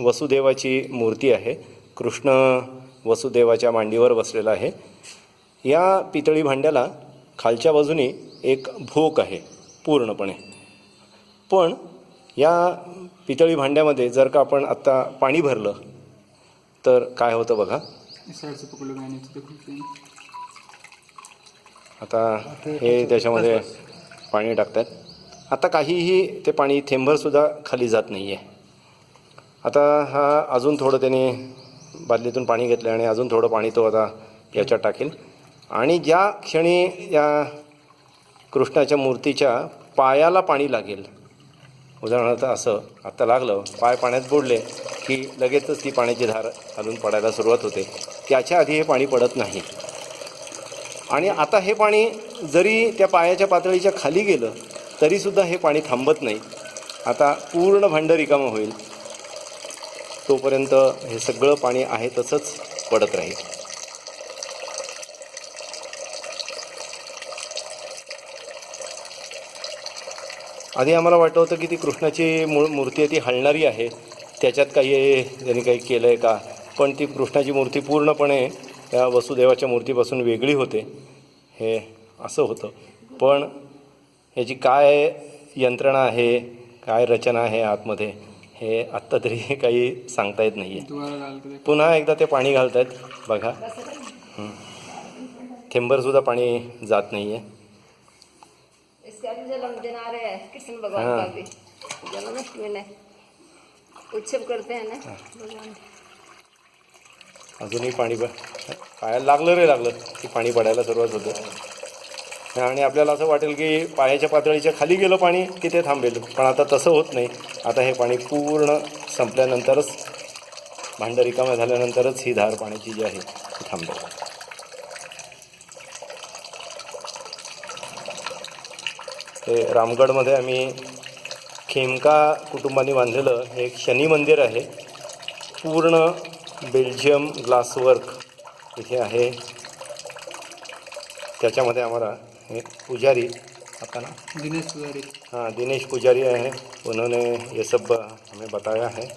वसुदेवाची मूर्ती आहे. कृष्ण वसुदेवाच्या मांडीवर बसलेला आहे. या पितळी भांड्याला खालच्या बाजूने एक भोक आहे पूर्णपणे. पण या पितळी भांड्यामध्ये जर का आपण आत्ता पाणी भरलं तर काय होतं बघा. आता हे त्याच्यामध्ये पाणी टाकतात. आता काहीही ते पाणी थेंबरसुद्धा खाली जात नाही आहे. आता हा अजून थोडं त्याने बादलीतून पाणी घेतलं आणि अजून थोडं पाणी तो आता याच्यात टाकेल. आणि ज्या क्षणी या कृष्णाच्या मूर्तीच्या पायाला पाणी लागेल, उदाहरणार्थ असं आत्ता लागलं, पाय पाण्यात बुडले की लगेचच ती पाण्याची धार खालून पडायला सुरुवात होते. त्याच्या आधी हे पाणी पडत नाही. आणि आता हे पाणी जरी त्या पायाच्या पातळीच्या खाली गेलं तरीसुद्धा हे पाणी थांबत नाही. आता पूर्ण भांडं रिकामं होईल तोपर्यंत हे सगळं पाणी आहे तसंच पडत राहील. आधी आम्हाला वाटतं होतं की ती कृष्णाची मूर्ती आहे ती हलणारी आहे, त्याच्यात त्यांनी काही केलं आहे का. पण ती कृष्णाची मूर्ती पूर्णपणे त्या वसुदेवाच्या मूर्तीपासून वेगळी होते. हे असं होतं. पण ह्याची काय यंत्रणा आहे, काय रचना आहे आतमध्ये, हे आत्ता तरी काही सांगता येत नाही आहे. पुन्हा एकदा ते पाणी घालत आहेत बघा. थेंबरसुद्धा पाणी जात नाही आहे. इसका भी जन्मदिन आ रहा है कृष्ण भगवान का भी, जन्माष्टमी में उत्सव करते हैं ना भगवान. अजूनही पाणी पायाला लागलं की पाणी पडायला सुरुवात होते. आणि आपल्याला असं वाटेल की पायाच्या पातळीच्या खाली गेलं पाणी की ते थांबेल. पण आता तसं होत नाही. आता हे पाणी पूर्ण संपल्यानंतरच, भांडं रिकामं झाल्यानंतरच ही धार पाण्याची जी आहे ती थांबेल. ते रामगडमध्ये आम्ही खेमका कुटुंबाने बांधलेलं हे एक शनी मंदिर आहे. पूर्ण बेल्जियम ग्लासवर्क इथे आहे. त्याच्यामध्ये आम्हाला हे पुजारी, आपका नाम दिनेश पुजारी. हाँ, दिनेश पुजारी है. उन्होंने ये सब हमें बताया है.